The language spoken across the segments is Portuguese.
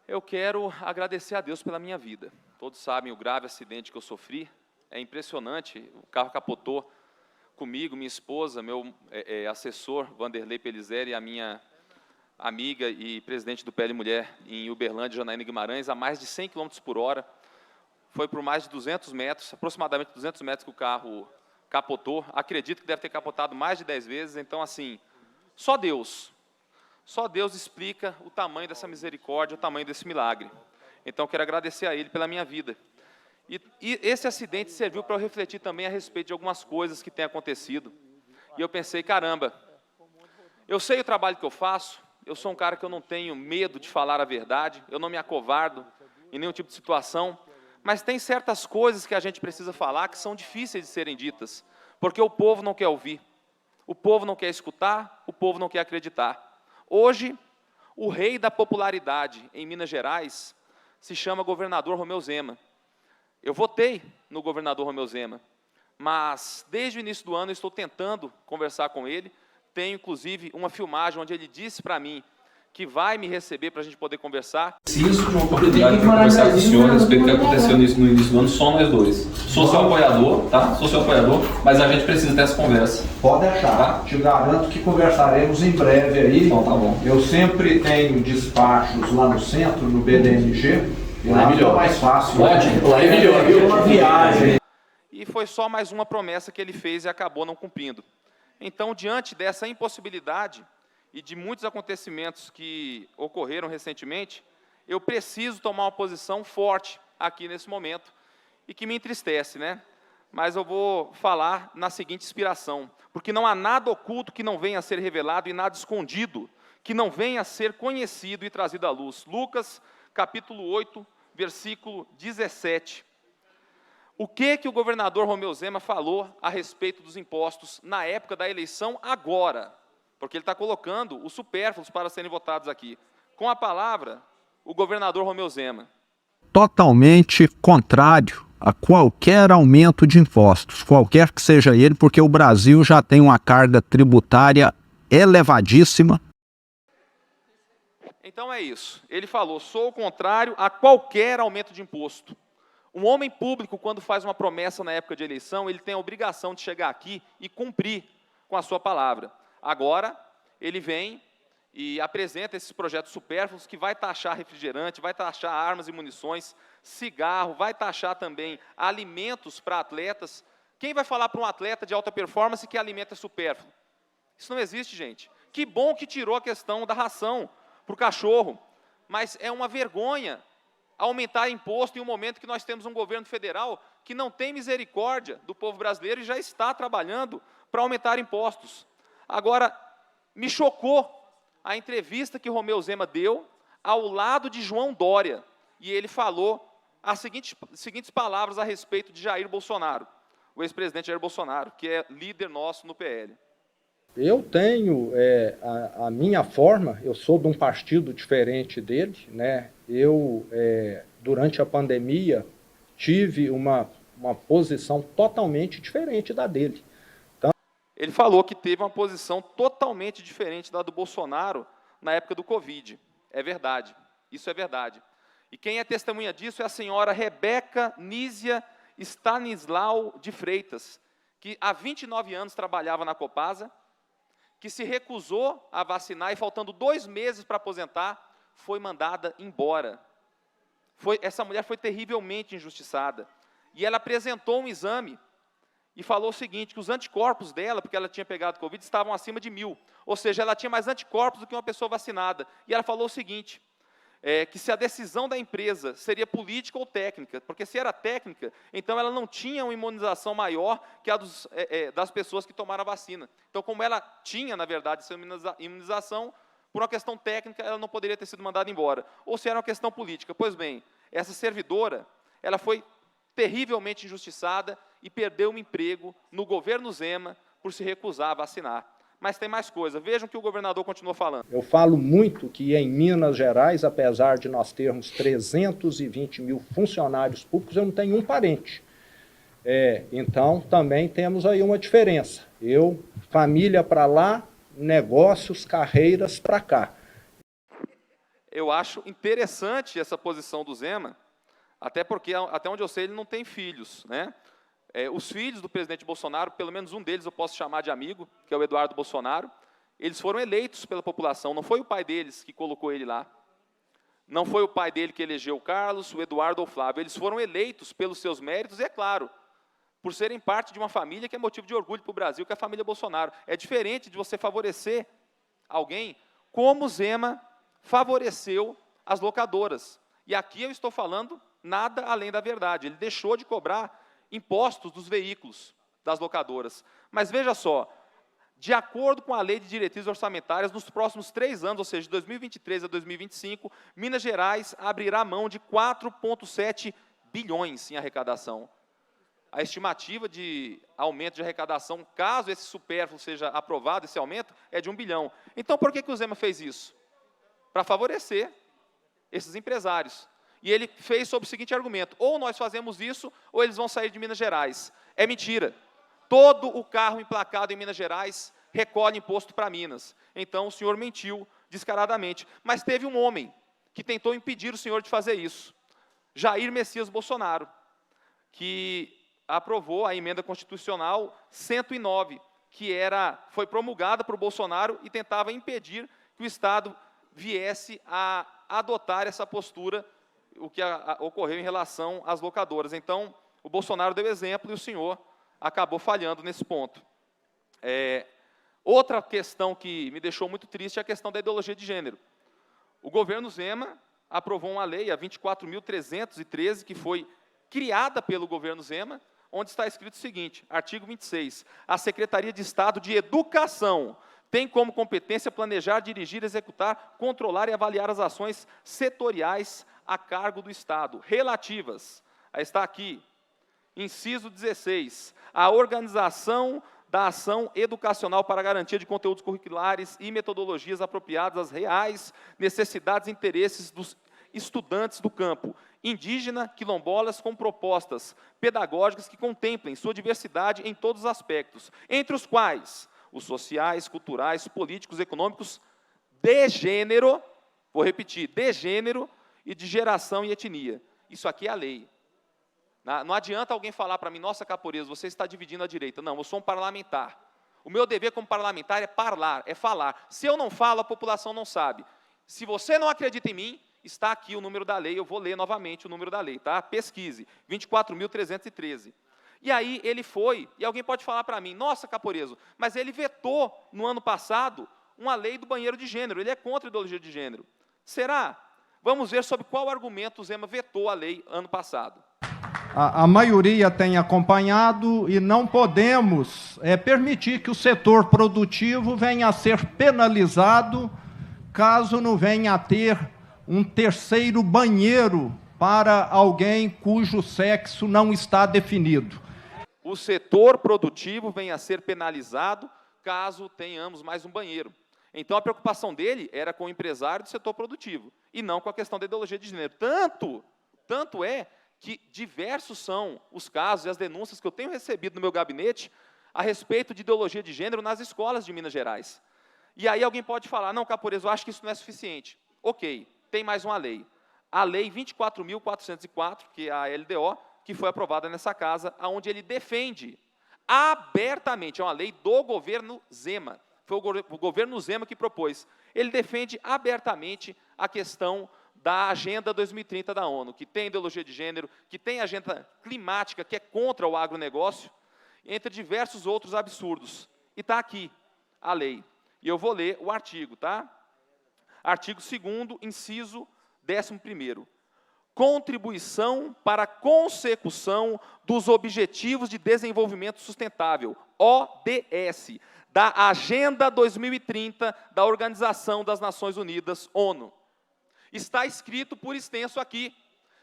Eu quero agradecer a Deus pela minha vida. Todos sabem o grave acidente que eu sofri. É impressionante, o carro capotou comigo, minha esposa, meu assessor, Vanderlei Pelizeri, e a minha amiga e presidente do PL Mulher em Uberlândia, Janaína Guimarães, a mais de 100 km por hora. Foi por mais de 200 metros, aproximadamente 200 metros que o carro capotou. Acredito que deve ter capotado mais de 10 vezes. Então, assim, só Deus explica o tamanho dessa misericórdia, o tamanho desse milagre. Então, eu quero agradecer a Ele pela minha vida. E esse acidente serviu para eu refletir também a respeito de algumas coisas que têm acontecido. E eu pensei, caramba, eu sei o trabalho que eu faço, eu sou um cara que eu não tenho medo de falar a verdade, eu não me acovardo em nenhum tipo de situação, mas tem certas coisas que a gente precisa falar que são difíceis de serem ditas, porque o povo não quer ouvir, o povo não quer escutar, o povo não quer acreditar. Hoje, o rei da popularidade em Minas Gerais se chama governador Romeu Zema. Eu votei no governador Romeu Zema, mas desde o início do ano eu estou tentando conversar com ele. Tenho, inclusive, uma filmagem onde ele disse para mim que vai me receber para a gente poder conversar. Preciso de uma oportunidade para conversar com o senhor a respeito do que aconteceu no início do ano, só nós dois. Sou seu apoiador, tá? Sou seu apoiador, mas a gente precisa dessa conversa. Pode deixar, tá? Te garanto que conversaremos em breve aí. Então tá bom. Eu sempre tenho despachos lá no centro, no BDMG, e lá é mais fácil. Ótimo, lá é melhor. Uma viagem. E foi só mais uma promessa que ele fez e acabou não cumprindo. Então, diante dessa impossibilidade e de muitos acontecimentos que ocorreram recentemente, eu preciso tomar uma posição forte aqui nesse momento e que me entristece, né? Mas eu vou falar na seguinte inspiração, porque não há nada oculto que não venha a ser revelado e nada escondido que não venha a ser conhecido e trazido à luz. Lucas, capítulo 8, versículo 17. O que o governador Romeu Zema falou a respeito dos impostos na época da eleição agora? Porque ele está colocando os supérfluos para serem votados aqui. Com a palavra, o governador Romeu Zema. Totalmente contrário a qualquer aumento de impostos, qualquer que seja ele, porque o Brasil já tem uma carga tributária elevadíssima. Então é isso. Ele falou, sou contrário a qualquer aumento de imposto. Um homem público, quando faz uma promessa na época de eleição, ele tem a obrigação de chegar aqui e cumprir com a sua palavra. Agora, ele vem e apresenta esses projetos supérfluos que vai taxar refrigerante, vai taxar armas e munições, cigarro, vai taxar também alimentos para atletas. Quem vai falar para um atleta de alta performance que alimento é supérfluo? Isso não existe, gente. Que bom que tirou a questão da ração para o cachorro, mas é uma vergonha aumentar imposto em um momento que nós temos um governo federal que não tem misericórdia do povo brasileiro e já está trabalhando para aumentar impostos. Agora, me chocou a entrevista que Romeu Zema deu ao lado de João Dória, e ele falou as seguintes palavras a respeito de Jair Bolsonaro, o ex-presidente Jair Bolsonaro, que é líder nosso no PL. Eu tenho a minha forma, eu sou de um partido diferente dele, né? Eu, durante a pandemia, tive uma posição totalmente diferente da dele. Então, ele falou que teve uma posição totalmente diferente da do Bolsonaro na época do Covid. É verdade, isso é verdade. E quem é testemunha disso é a senhora Rebeca Nízia Stanislau de Freitas, que há 29 anos trabalhava na Copasa, que se recusou a vacinar e, faltando 2 meses para aposentar, foi mandada embora. Essa mulher foi terrivelmente injustiçada. E ela apresentou um exame e falou o seguinte, que os anticorpos dela, porque ela tinha pegado Covid, estavam acima de 1000. Ou seja, ela tinha mais anticorpos do que uma pessoa vacinada. E ela falou o seguinte, que se a decisão da empresa seria política ou técnica, porque se era técnica, então ela não tinha uma imunização maior que a das pessoas que tomaram a vacina. Então, como ela tinha, na verdade, essa imunização, por uma questão técnica, ela não poderia ter sido mandada embora. Ou se era uma questão política. Pois bem, essa servidora, ela foi terrivelmente injustiçada e perdeu um emprego no governo Zema por se recusar a vacinar. Mas tem mais coisa. Vejam o que o governador continuou falando. Eu falo muito que em Minas Gerais, apesar de nós termos 320 mil funcionários públicos, eu não tenho um parente. Então, também temos aí uma diferença. Família para lá, negócios, carreiras para cá. eu acho interessante essa posição do Zema, até porque, até onde eu sei, ele não tem filhos, né? Os filhos do presidente Bolsonaro, pelo menos um deles eu posso chamar de amigo, que é o Eduardo Bolsonaro, eles foram eleitos pela população, não foi o pai deles que colocou ele lá. Não foi o pai dele que elegeu o Carlos, o Eduardo ou o Flávio. Eles foram eleitos pelos seus méritos, e é claro, por serem parte de uma família que é motivo de orgulho para o Brasil, que é a família Bolsonaro. É diferente de você favorecer alguém como o Zema favoreceu as locadoras. E aqui eu estou falando nada além da verdade. Ele deixou de cobrar impostos dos veículos das locadoras. Mas veja só, de acordo com a Lei de Diretrizes Orçamentárias, nos próximos 3 anos, ou seja, de 2023 a 2025, Minas Gerais abrirá mão de 4,7 bilhões em arrecadação. A estimativa de aumento de arrecadação, caso esse supérfluo seja aprovado, esse aumento, é de 1 bilhão. Então, por que o Zema fez isso? Para favorecer esses empresários. E ele fez sob o seguinte argumento: ou nós fazemos isso, ou eles vão sair de Minas Gerais. É mentira. Todo o carro emplacado em Minas Gerais recolhe imposto para Minas. Então, o senhor mentiu descaradamente. Mas teve um homem que tentou impedir o senhor de fazer isso. Jair Messias Bolsonaro, que aprovou a emenda constitucional 109, que foi promulgada por Bolsonaro e tentava impedir que o Estado viesse a adotar essa postura, o que ocorreu em relação às locadoras. Então, o Bolsonaro deu exemplo e o senhor acabou falhando nesse ponto. Outra questão que me deixou muito triste é a questão da ideologia de gênero. O governo Zema aprovou uma lei, a 24.313, que foi criada pelo governo Zema, onde está escrito o seguinte, artigo 26, a Secretaria de Estado de Educação tem como competência planejar, dirigir, executar, controlar e avaliar as ações setoriais a cargo do Estado, relativas, está aqui, inciso 16, a organização da ação educacional para a garantia de conteúdos curriculares e metodologias apropriadas às reais necessidades e interesses dos estudantes do campo indígena, quilombolas, com propostas pedagógicas que contemplem sua diversidade em todos os aspectos, entre os quais os sociais, culturais, políticos, econômicos, de gênero, vou repetir, de gênero e de geração e etnia. Isso aqui é a lei. Não adianta alguém falar para mim, nossa, Caporeso, você está dividindo a direita. Não, eu sou um parlamentar. O meu dever como parlamentar é falar, Se eu não falo, a população não sabe. Se você não acredita em mim, está aqui o número da lei, eu vou ler novamente o número da lei, tá? Pesquise, 24.313. E aí ele foi, e alguém pode falar para mim, nossa, Caporeso, mas ele vetou no ano passado uma lei do banheiro de gênero, ele é contra a ideologia de gênero. Será? Vamos ver sobre qual argumento o Zema vetou a lei ano passado. A maioria tem acompanhado e não podemos permitir que o setor produtivo venha a ser penalizado caso não venha a ter um terceiro banheiro para alguém cujo sexo não está definido. O setor produtivo venha a ser penalizado caso tenhamos mais um banheiro. Então, a preocupação dele era com o empresário do setor produtivo, e não com a questão da ideologia de gênero. Tanto é que diversos são os casos e as denúncias que eu tenho recebido no meu gabinete a respeito de ideologia de gênero nas escolas de Minas Gerais. E aí alguém pode falar, não, Caporeso, eu acho que isso não é suficiente. Ok, tem mais uma lei. A Lei 24.404, que é a LDO, que foi aprovada nessa casa, onde ele defende abertamente, é uma lei do governo Zema, foi o governo Zema que propôs, ele defende abertamente a questão da Agenda 2030 da ONU, que tem ideologia de gênero, que tem agenda climática, que é contra o agronegócio, entre diversos outros absurdos. E está aqui a lei. E eu vou ler o artigo, tá? Artigo 2º, inciso 11º. Contribuição para a consecução dos Objetivos de Desenvolvimento Sustentável, ODS, da Agenda 2030 da Organização das Nações Unidas, ONU. Está escrito por extenso aqui.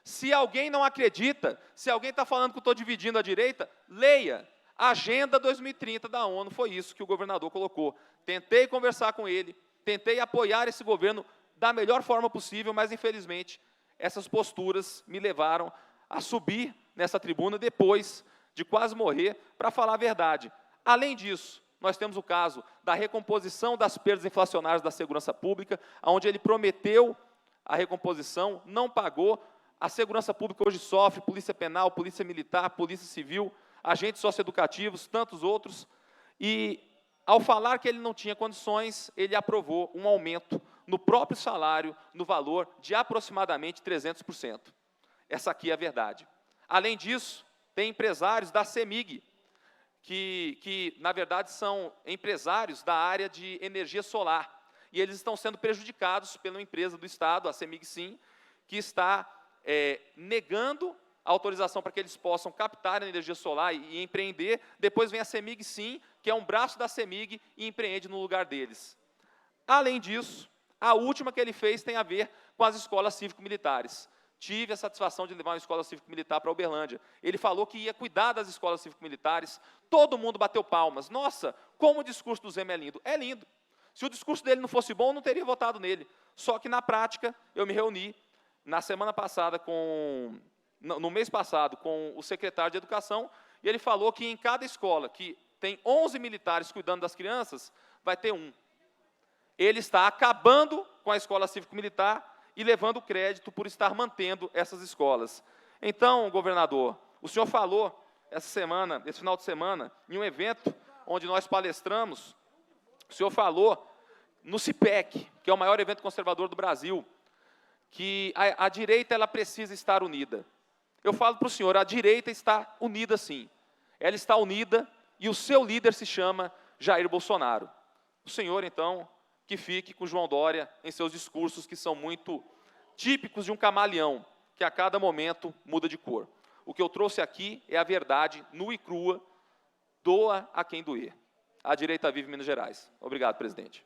Se alguém não acredita, se alguém está falando que eu estou dividindo a direita, leia. Agenda 2030 da ONU, foi isso que o governador colocou. Tentei conversar com ele, tentei apoiar esse governo da melhor forma possível, mas, infelizmente, essas posturas me levaram a subir nessa tribuna depois de quase morrer para falar a verdade. Além disso, nós temos o caso da recomposição das perdas inflacionárias da segurança pública, onde ele prometeu a recomposição, não pagou. A segurança pública hoje sofre, polícia penal, polícia militar, polícia civil, agentes socioeducativos, tantos outros. E, ao falar que ele não tinha condições, ele aprovou um aumento no próprio salário, no valor de aproximadamente 300%. Essa aqui é a verdade. Além disso, tem empresários da CEMIG, que na verdade, são empresários da área de energia solar, e eles estão sendo prejudicados pela empresa do Estado, a CEMIG Sim, que está negando a autorização para que eles possam captar a energia solar e empreender. Depois vem a CEMIG Sim, que é um braço da CEMIG, e empreende no lugar deles. Além disso, a última que ele fez tem a ver com as escolas cívico-militares. Tive a satisfação de levar uma escola cívico-militar para Uberlândia. Ele falou que ia cuidar das escolas cívico-militares, todo mundo bateu palmas. Nossa, como o discurso do Zema é lindo. É lindo. Se o discurso dele não fosse bom, eu não teria votado nele. Só que, na prática, eu me reuni na semana passada no mês passado, com o secretário de Educação, e ele falou que em cada escola que tem 11 militares cuidando das crianças, vai ter um. Ele está acabando com a escola cívico-militar e levando crédito por estar mantendo essas escolas. Então, governador, o senhor falou esse final de semana, em um evento onde nós palestramos, o senhor falou no CIPEC, que é o maior evento conservador do Brasil, que a direita ela precisa estar unida. Eu falo para o senhor, a direita está unida sim. Ela está unida e o seu líder se chama Jair Bolsonaro. O senhor, então, que fique com João Dória em seus discursos, que são muito típicos de um camaleão, que a cada momento muda de cor. O que eu trouxe aqui é a verdade nua e crua, doa a quem doer. A direita vive em Minas Gerais. Obrigado, presidente.